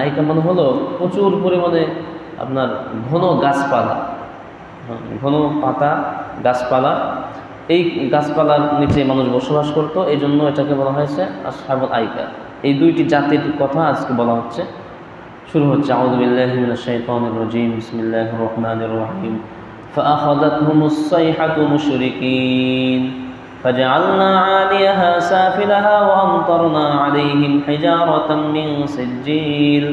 আইকা মানে হলো প্রচুর পরিমাণে আপনার ঘন গাছপালা, ঘন পাতা গাছপালা। এই গাছপালার নিচে মানুষ বসবাস করতো, এই জন্য এটাকে বলা হয়েছে আসহাবুল আইকা। এই দুইটি জাতির কথা আজকে বলা হচ্ছে। শুরু হচ্ছে আউযু বিল্লাহি মিনাশ শাইতানির রাজীম, বিসমিল্লাহির রহমানির রহিম। ফাআখাযাতহুমুস সাইহাতু মুশরিকিন فجعلنا عاليها سافلها وأمطرنا عليهم حجارة من سجيل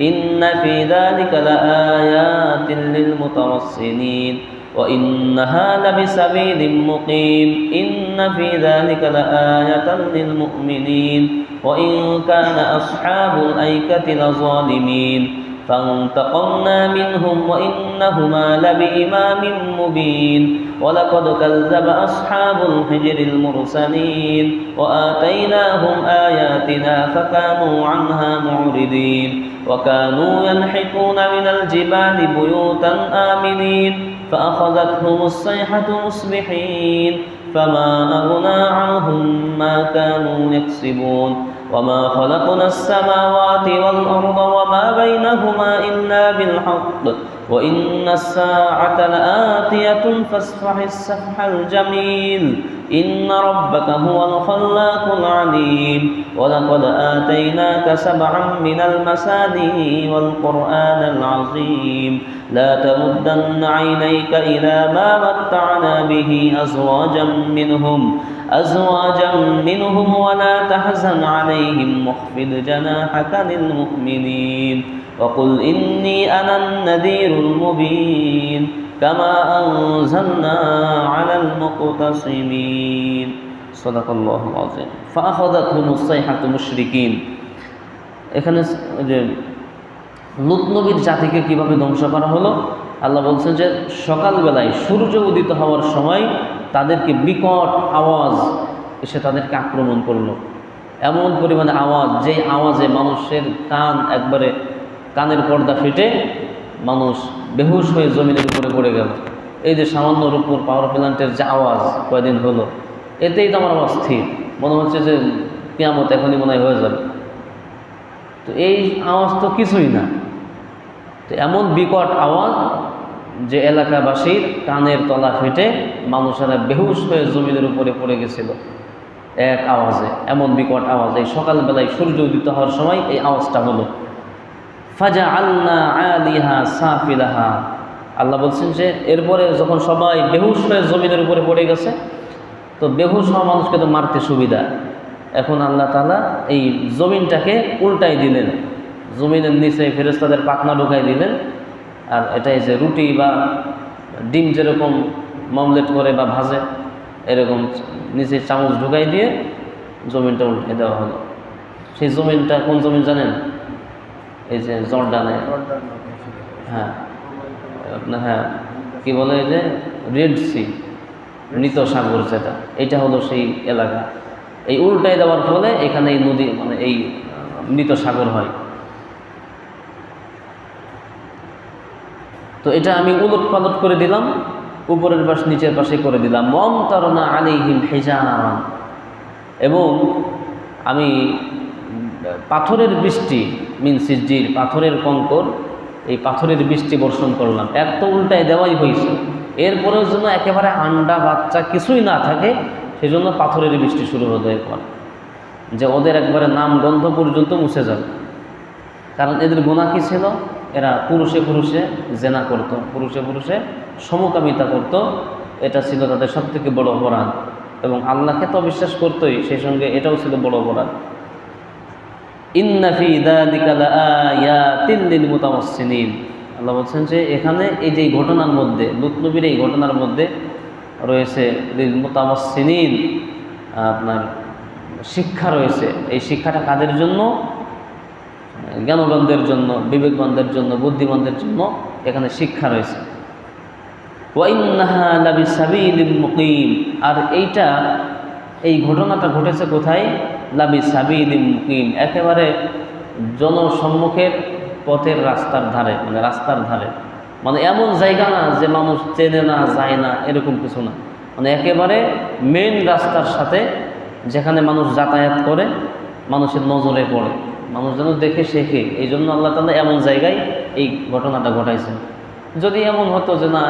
إن في ذلك لآيات للمتوسمين وإنها لبسبيل مقيم إن في ذلك لآية للمؤمنين وإن كان أصحاب الأيكة لظالمين فانتقمنا منهم وإنهما لبإمام مبين ولقد كذب أصحاب الحجر المرسلين وآتيناهم آياتنا فكانوا عنها معرضين وكانوا ينحتون من الجبال بيوتا آمنين فأخذتهم الصيحة مصبحين فما أغنى عنهم ما كانوا يكسبون وما خلقنا السماوات والأرض وما بينهما إلا بالحق وإن الساعة لآتية فاصفح الصفح الجميل إن ربك هو الخلاق العليم ولقد آتيناك سبعا من المثاني والقرآن العظيم لا تمدن عينيك إلى ما متعنا به أزواجا منهم ولا تحزن عليهم واخفض جناحك للمؤمنين وقل إني أنا النذير المبين كما أنزلنا على المقتصمين صدق الله العظيم فأخذتهم الصيحة مشركين। এখানে যে লূত নবীর জাতিকে কিভাবে ধ্বংস করা হলো, আল্লাহ বলছেন যে সকালবেলায় সূর্য উদিত হওয়ার সময় তাদেরকে বিকট আওয়াজ এসে তাদেরকে আক্রমণ করলো। এমন পরিমাণে আওয়াজ, যেই আওয়াজে মানুষের একবারে কানের পর্দা ফেটে মানুষ বেহুশ হয়ে জমিনের উপরে পড়ে গেল। এই যে সামান্য রূপপুর পাওয়ার প্ল্যান্টের যে আওয়াজ কয়দিন হলো, এতেই তো আমার অস্থির, মনে হচ্ছে যে কিয়ামত এখনই মনে হয়ে যাবে। তো এই আওয়াজ তো কিছুই না। তো এমন বিকট আওয়াজ যে এলাকাবাসীর কানের তলা ফেটে মানুষেরা বেহুশ হয়ে জমিনের উপরে পড়ে গেছিল এক আওয়াজে। এমন বিকট আওয়াজ এই সকালবেলায় সূর্য উদিত হওয়ার সময় এই আওয়াজটা হলো। ফাজআলনা আলিহা সাফিলাহা, আল্লাহ বলছেন যে এরপরে যখন সবাই বেহুশ হয়ে জমিনের উপরে পড়ে গেছে, তো বেহুশ হওয়া মানুষকে তো মারতে সুবিধা, এখন আল্লাহ তাআলা এই জমিনটাকে উল্টাই দিলেন, জমিনের নিচে ফেরেশতাদের পাখনা ঢুকাই দিলেন। আর এটাই যে রুটি বা ডিম যেরকম মামলেট করে বা ভাজে, এরকম নিচে চামচ ঢুকাই দিয়ে জমিনটা উল্টে দেওয়া হলো। সেই জমিনটা কোন জমিন জানেন? এই যে জর্ডানে, হ্যাঁ আপনার, হ্যাঁ কি বলে, এই যে রেড সি, মৃত সাগর যেটা, এটা হলো সেই এলাকা। এই উল্টাই দেওয়ার ফলে এখানে এই নদী মানে এই মৃত সাগর হয়। তো এটা আমি উলট পালট করে দিলাম, উপরের পাশ নিচের পাশে করে দিলাম। ওয়ামতারনা আলাইহিম হিজারান, এবং আমি পাথরের বৃষ্টি, মিন সিজ্জিল, পাথরের কঙ্কর, এই পাথরের বৃষ্টি বর্ষণ করলাম। এক তো উল্টায় দেওয়াই হয়েছে, এরপরেও যেন একেবারে আন্ডা বাচ্চা কিছুই না থাকে, সেই জন্য পাথরের বৃষ্টি শুরু হলো এরপর, যে ওদের একবারে নাম গন্ধ পর্যন্ত মুছে যাবে। কারণ এদের গুনাহ কি ছিল? এরা পুরুষে পুরুষে জেনা করত, পুরুষে পুরুষে সমকামিতা করত, এটা ছিল তাদের সবথেকে বড় অপরাধ। এবং আল্লাহকে তো বিশ্বাস করতোই, সেই সঙ্গে এটাও ছিল বড় অপরাধ। ইন্না ফি যালিকা লাআয়াতিন লিল মুতাওয়াসসিমিন, আল্লাহ বলছেন যে এখানে এই যে ঘটনার মধ্যে, লূত নবীর এই ঘটনার মধ্যে রয়েছে লিল মুতাওয়াসসিমিন, আপনার শিক্ষা রয়েছে। এই শিক্ষাটা কাদের জন্য? জ্ঞানবানদের জন্য, বিবেকবানদের জন্য, বুদ্ধিমানদের জন্য এখানে শিক্ষা রয়েছে। ওয়া ইন্নাহা লাবিসাবিলিল মুকিম, আর এই ঘটনাটা ঘটেছে কোথায়? লাবিসাবিলিল মুকিম, একেবারে জনসম্মুখের পথের রাস্তার ধারে, মানে রাস্তার ধারে, মানে এমন জায়গা না যে মানুষ চেনে না যায় না, এরকম কিছু না, মানে একেবারে মেইন রাস্তার সাথে, যেখানে মানুষ যাতায়াত করে, মানুষের নজরে পড়ে, মানুষ যেন দেখে শেখে, এই জন্য আল্লাহ তাআলা এমন জায়গায় এই ঘটনাটা ঘটাইছেন। যদি এমন হতো যে না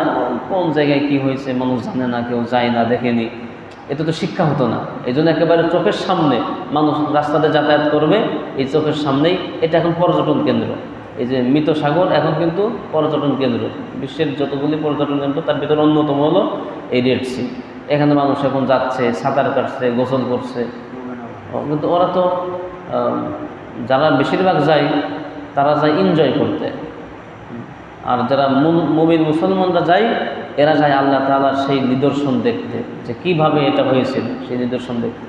কোন জায়গায় কি হয়েছে মানুষ জানে না, কেউ যায় না, দেখেনি, এতে তো শিক্ষা হতো না। এই জন্য একেবারে চোখের সামনে মানুষ রাস্তাতে যাতায়াত করবে, এই চোখের সামনেই। এটা এখন পর্যটন কেন্দ্র, এই যে মৃত সাগর এখন কিন্তু পর্যটন কেন্দ্র। বিশ্বের যতগুলি পর্যটন কেন্দ্র তার ভিতরে অন্যতম হলো এই রেড সি। এখানে মানুষ এখন যাচ্ছে, সাঁতার কাটছে, গোসল করছে। কিন্তু ওরা তো যারা বেশিরভাগ যায় তারা যায় এনজয় করতে, আর যারা মুমিন মুসলমানরা যায় এরা যায় আল্লাহ তাআলার সেই নিদর্শন দেখতে, যে কিভাবে এটা হয়েছিল সেই নিদর্শন দেখতে।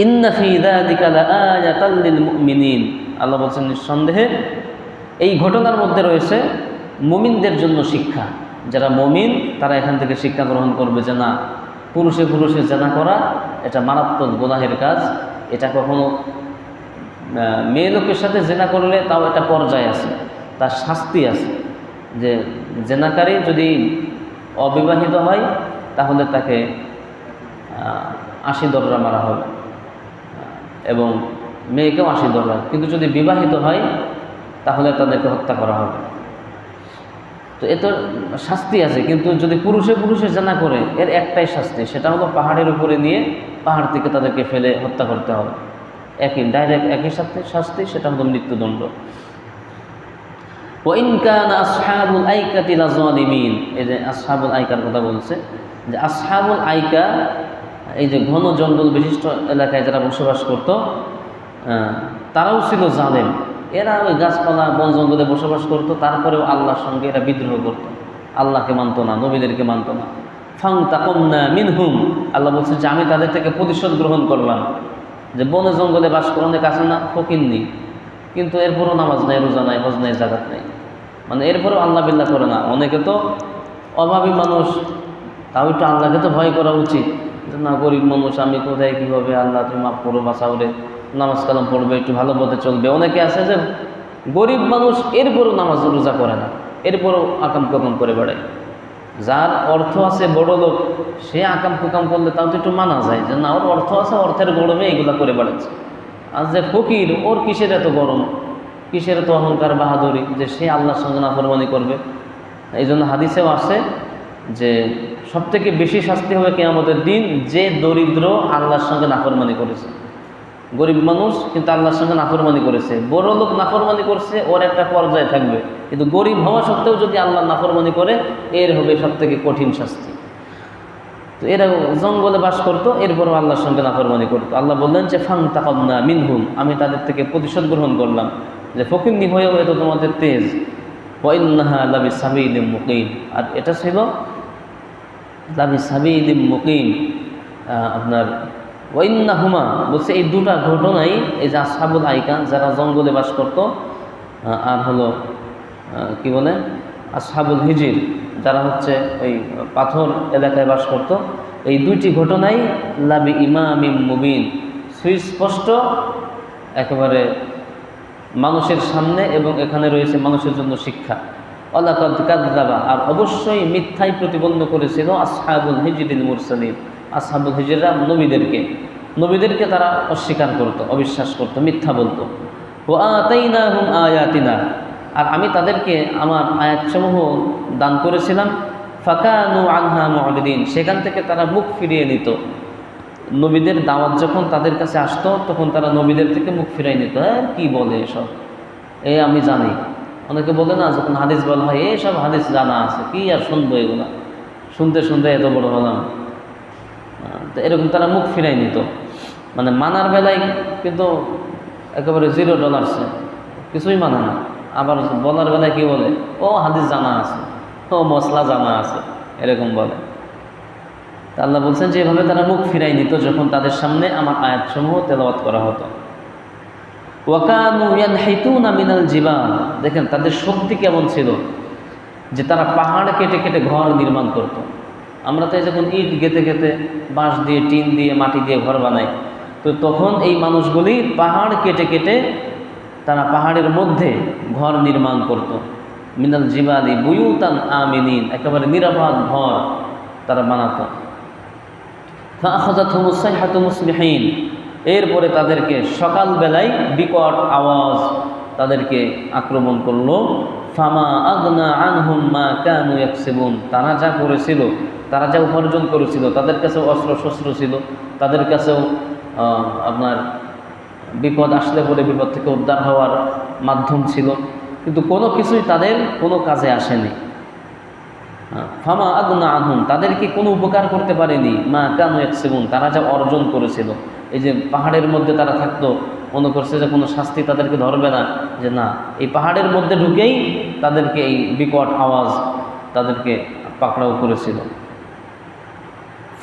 ইন্না ফি যালিকা লাআয়াতাল লিল মুমিনিন, আল্লাহ বলছেন নিঃসন্দেহে এই ঘটনার মধ্যে রয়েছে মুমিনদের জন্য শিক্ষা। যারা মুমিন তারা এখান থেকে শিক্ষা গ্রহণ করবে যে না, পুরুষে পুরুষে জেনা করা এটা মারাত্মক গুনাহের কাজ। এটা কখনো মেয়ে লোকের সাথে জেনা করলে তাও একটা পর্যায় আছে, তার শাস্তি আছে। যে জেনাকারী যদি অবিবাহিত হয় তাহলে তাকে 80 দররা মারা হবে, এবং মেয়েকেও 80 দররা। কিন্তু যদি বিবাহিত হয় তাহলে তাদেরকে হত্যা করা হবে। তো এত শাস্তি আছে। কিন্তু যদি পুরুষে পুরুষে জেনা করে এর একটাই শাস্তি, সেটা হলো পাহাড়ের উপরে নিয়ে পাহাড় থেকে তাদেরকে ফেলে হত্যা করতে হবে। ডাইরেক্ট একই শাস্তি, সেটা হলো মৃত্যুদণ্ড। ওয়া ইন কানা আসহাবুল আইকাতি লাযালিমিন, এই যে আসহাবুল আইকার কথা বলছে, যে আসহাবুল আইকা এই যে ঘন জঙ্গল বিশিষ্ট এলাকায় যারা বসবাস করত, তারাও ছিল জালেম। এরা ওই গাছপালা বন জঙ্গলে বসবাস করতো, তারপরেও আল্লাহর সঙ্গে এরা বিদ্রোহ করত, আল্লাহকে মানত না, নবীদেরকে মানত না। ফান্তাকামনা মিনহুম, আল্লাহ বলছে যে আমি তাদের থেকে প্রতিশোধ গ্রহণ করলাম। যে বনে জঙ্গলে বাস করে অনেক আছে না, ফকিন্নি, কিন্তু এরপরও নামাজ নাই, রোজা নাই, হজ নাই, জাকাত নাই, মানে এরপরেও আল্লাহ বিল্লাহ করে না। অনেকে তো অভাবী মানুষ, তাও একটু আল্লাহকে তো ভয় করা উচিত, যে না গরিব মানুষ, আমি কোথায় কীভাবে, আল্লাহ তুমি মাফ করো, বাঁচাও রে, নামাজ কালাম পড়বে, একটু ভালো পথে চলবে। অনেকে আছে যে গরিব মানুষ, এরপরও নামাজ রোজা করে না, এরপরও আকাম কুকাম করে বেড়ায়। যার অর্থ আছে, বড় লোক, সে আকাম কুকাম করলে তাও তো একটু মানা যায়, যে না ওর অর্থ আছে, অর্থের গরমে এইগুলা করে বেড়াচ্ছে। আর যে ফকির, ওর কিসের এত গরম, কিসের এত অহংকার বাহাদুরি যে সে আল্লাহর সঙ্গে নাফরমানি করবে। এই জন্য হাদিসেও আছে যে সবথেকে বেশি শাস্তি হবে কিয়ামতের দিন যে দরিদ্র আল্লাহর সঙ্গে নাফরমানি করেছে। গরিব মানুষ কিন্তু আল্লাহর সঙ্গে নাফরমানি করেছে, বড় লোক নাফরমানি করছে, ওর একটা পর্যায়ে থাকবে। কিন্তু গরিব হওয়া সত্ত্বেও যদি আল্লাহ নাফরমানি করে, এর হবে সবথেকে কঠিন শাস্তি। তো এরা জঙ্গলে বাস করতো, এরপরও আল্লাহর সঙ্গে নাফরমানি করতো। আল্লাহ বললেন যে ফান্তাকামনা মিনহুম, আমি তাদের থেকে প্রতিশোধ গ্রহণ করলাম। যে ফকিন্নি হয়েও এত তোমাদের তেজ। ওয়া ইন্নাহা লাবিসাবিলিম মুকিম, আর এটা ছিল লাবিসাবিলিম মুকিম। আপনার ওয়া ইন্নাহুমা বলছে এই দুটা ঘটনাই, এই যে আসহাবুল আইকা যারা জঙ্গলে বাস করত, আর হলো কি বলে আসহাবুল হিজির যারা হচ্ছে ওই পাথর এলাকায় বাস করত, এই দুইটি ঘটনাই লাবি ইমামিম মুবিন, সুস্পষ্ট একেবারে মানুষের সামনে, এবং এখানে রয়েছে মানুষের জন্য শিক্ষা। ওয়ালাকাদ কাযযাবা, আর অবশ্যই মিথ্যাই প্রতিপন্ন করেছিল আসহাবুল হিজরিল মুরসালিন, আসহাবুল হিজররা নবীদেরকে তারা অস্বীকার করত, অবিশ্বাস করত, মিথ্যা বলতো। ওয়া আতাইনাহুম আয়াতিনা, আর আমি তাদেরকে আমার আয়াতসমূহ দান করেছিলাম। ফাকানু আনহা মু'রিদিন, সেখান থেকে তারা মুখ ফিরিয়ে নিত। নবীদের দাওয়াত যখন তাদের কাছে আসতো তখন তারা নবীদের থেকে মুখ ফিরিয়ে নিত। হ্যাঁ কী বলে এসব, আমি জানি। অনেকে বলে না, যখন হাদিস বলা হয় এসব হাদিস জানা আছে, কি আর শুনবো, এগুলো শুনতে শুনতে এত বড় হলাম। তো এরকম তারা মুখ ফিরাই নিত, মানে মানার বেলায় কিন্তু একেবারে $0, কিছুই মানে না। আবার বলার বেলায় কি বলে, ও হাদিস জানা আছে, ও মশলা জানা আছে, এরকম বলে। তা আল্লাহ বলছেন যে এভাবে তারা মুখ ফিরাই নিত যখন তাদের সামনে আমার আয়াতসমূহ তেলাওয়াত করা হতো। ওয়াকানু ইয়ানহিতুনা মিনাল জিবাল, দেখেন তাদের শক্তি কেমন ছিল, যে তারা পাহাড় কেটে কেটে ঘর নির্মাণ করত। আমরা তো যখন ইট গেঁথে গেঁথে বাঁশ দিয়ে, টিন দিয়ে, মাটি দিয়ে ঘর বানাই, তো তখন এই মানুষগুলি পাহাড় কেটে কেটে তারা পাহাড়ের মধ্যে ঘর নির্মাণ করত। মিনাল জিবালি বুয়ুতান আমিনিন, একেবারে নিরাপদ ঘর তারা বানাতো। ফাআখাযাতহুমুস সাইহাতু মুসবিহিন, এরপরে তাদেরকে সকালবেলায় বিকট আওয়াজ তাদেরকে আক্রমণ করলো। ফামা আগনা আনহুম মা কানু ইয়াকসিবুন, তারা যা করেছিল, তারা যা উপার্জন করেছিল, তাদের কাছেও অস্ত্র শস্ত্র ছিল, তাদের কাছেও আপনার বিপদ আসলে পরে বিপদ থেকে উদ্ধার হওয়ার মাধ্যম ছিল, কিন্তু কোনো কিছুই তাদের কোনো কাজে আসেনি। ফামা আগনা আনহুম, তাদেরকে কোনো উপকার করতে পারেনি। মা কানু ইয়াকসিবুন, তারা যা অর্জন করেছিল। এই যে পাহাড়ের মধ্যে তারা থাকতো, মনে করছে যে কোনো শাস্তি তাদেরকে ধরবে না, যে না, এই পাহাড়ের মধ্যে ঢুকেই তাদেরকে এই বিকট আওয়াজ তাদেরকে পাকড়াও করেছিল।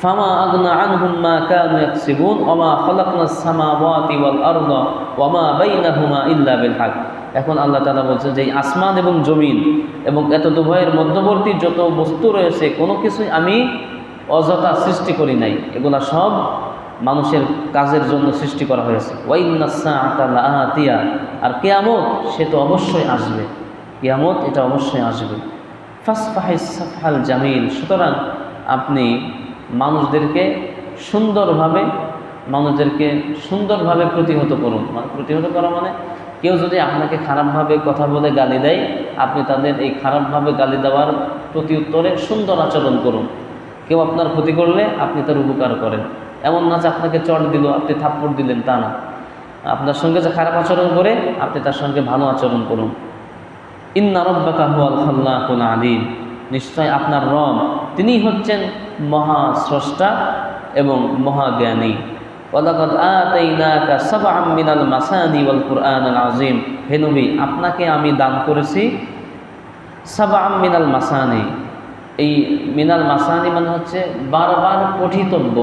ফামা আগনা আনহুম মা কানু ইয়াকসিবুন ওয়া মা খালাকনাস সামাওয়াতি ওয়াল আরদা ওয়া মা বাইনাহুমা ইল্লা বিল হক। এখন আল্লাহ তাআলা বলছেন যে আসমান এবং জমিন এবং এত উভয়ের মধ্যবর্তী যত বস্তু রয়েছে কোনো কিছুই আমি অযথা সৃষ্টি করি নাই, এগুলা সব মানুষের কাজের জন্য সৃষ্টি করা হয়েছে। ওয়াইন্নাস সাআতা লাআতিয়া, আর কিয়ামত সে তো অবশ্যই আসবে, কিয়ামত এটা অবশ্যই আসবে। ফাসফাহিস সাফহাল জামিল, সুতরাং আপনি মানুষদেরকে সুন্দরভাবে প্রতিহত করুন। মানে প্রতিহত করা মানে কেউ যদি আপনাকে খারাপভাবে কথা বলে গালি দেয়, আপনি তাদের এই খারাপভাবে গালি দেওয়ার প্রতি উত্তরে সুন্দর আচরণ করুন। কেউ আপনার ক্ষতি করলে আপনি তার উপকার করেন। এমন না যে আপনাকে চড় দিল আপনি থাপ্পড় দিলেন, তা না। আপনার সঙ্গে যে খারাপ আচরণ করে আপনি তার সঙ্গে ভালো আচরণ করুন। ইন্না রাব্বাকা হুয়াল খাল্লাকুল আলিম, নিশ্চয় আপনার রব তিনি হচ্ছেন মহাস্রষ্টা এবং মহাজ্ঞানী। ওয়ালাকাদ আতাইনাকা সাবআম মিনাল মাসানি ওয়াল কুরআনিল আযীম, হে নবী আপনাকে আমি দান করেছি সাবআম মিনাল মাসানি। এই মিনাল মাসানি মানে হচ্ছে বারবার পঠিতব্য,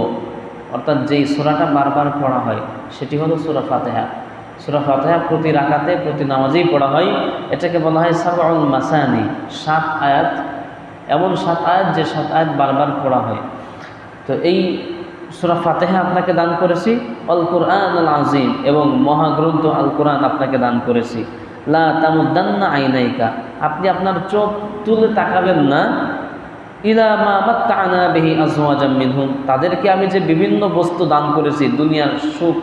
অর্থাৎ যেই সূরাটা বারবার পড়া হয় সেটি হলো সূরা ফাতিহা। সূরা ফাতিহা প্রতি রাকাতে প্রতি নামাজেই পড়া হয়, এটাকে বলা হয় সাবউল মাসানি, 7 আয়াত, এমন 7 আয়াত যে 7 আয়াত বারবার পড়া হয়। তো এই সূরা ফাতিহা আপনাকে দান করেছি, আল কুরআনুল আযীম এবং মহাগ্রন্থ আল কোরআন আপনাকে দান করেছি। লা তামুদ্দান্না আইনাইকা, আপনি আপনার চোখ তুলে তাকাবেন না, ইলা মা মাত্তা'না বিহি আজওয়াজাম মিনহুম, তাদেরকে আমি যে বিভিন্ন বস্তু দান করেছি, দুনিয়ার সুখ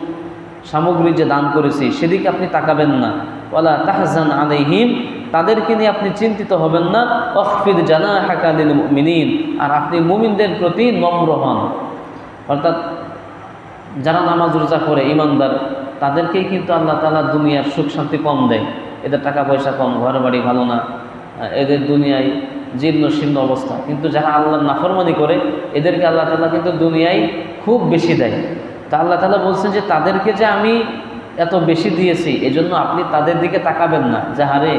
সামগ্রী যে দান করেছি সেদিকে আপনি তাকাবেন না। ওয়ালা তাহজান আলাইহিম, তাদেরকে নিয়ে আপনি চিন্তিত হবেন না। ওয়াখফিদ জানাহাকা লিল মুমিনিন, আর আপনি মুমিনদের প্রতি নম্র হন। অর্থাৎ যারা নামাজ রোজা করে ইমানদার, তাদেরকেই কিন্তু আল্লাহ তাআলা দুনিয়ার সুখ শান্তি কম দেয়। এদের টাকা পয়সা কম, ঘর বাড়ি ভালো না, এদের দুনিয়ায় জীর্ণ শীর্ণ অবস্থা। কিন্তু যারা আল্লাহর নাফরমানি করে এদেরকে আল্লাহ তাআলা কিন্তু দুনিয়ায় খুব বেশি দেয়। তা আল্লাহ তাআলা বলছেন যে তাদেরকে যে আমি এত বেশি দিয়েছি, এজন্য আপনি তাদের দিকে তাকাবেন না যে হারে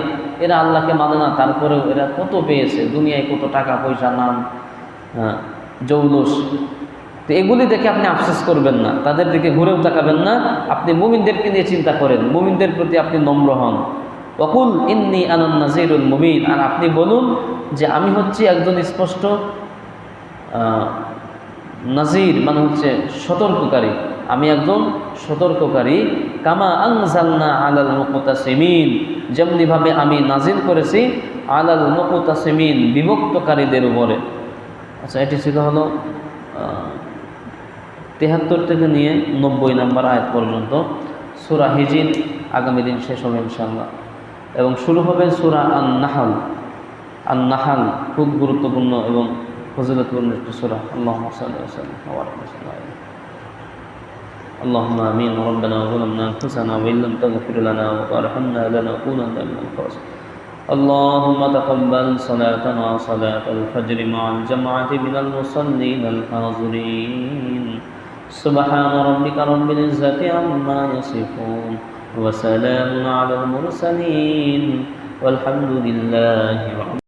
এরা আল্লাহকে মানে না, তারপরেও এরা কত পেয়েছে, দুনিয়ায় কত টাকা পয়সা, নাম, জৌলুস, তো এগুলি দেখে আপনি আফসোস করবেন না, তাদের দিকে ঘুরেও তাকাবেন না। আপনি মুমিনদেরকে নিয়ে চিন্তা করেন, মুমিনদের প্রতি আপনি নম্র হন। ওয়াকুল ইন্নী আনান নাযীরুল মুবিন, আর আপনি বলুন যে আমি হচ্ছি একজন স্পষ্ট নাযীর, মানে হচ্ছে সতর্ককারী, আমি একজন সতর্ককারী। কামা আনজালনা আলাল মুকতাসিমিন, যেমনিভাবে আমি নাজিল করেছি আলাল মুকতাসিমিন, বিভক্তকারীদের উপরে। আচ্ছা, এটি ছিল হলো 73 থেকে নিয়ে 90 নম্বর আয়াত পর্যন্ত সূরা হিজির। আগামী দিন শেষ হবে ইনশাআল্লাহ, এবং শুরু হবে সূরা আন-নাহল। আন-নাহল খুব গুরুত্বপূর্ণ এবং ফজিলতপূর্ণ একটি সূরা। আল্লাহুম্মা সাল্লি ওয়া সাল্লিম ওয়া বারাক আলাইহি। اللهم آمين. ربنا ظلمنا أنفسنا وإن لم تغفر لنا وترحمنا لنكونن من الخاسرين. اللهم تقبل صلاتنا صلاة الفجر مع الجماعة من المصلين الحاضرين. سبحان ربك رب العزة عما يصفون وسلام على المرسلين والحمد لله رب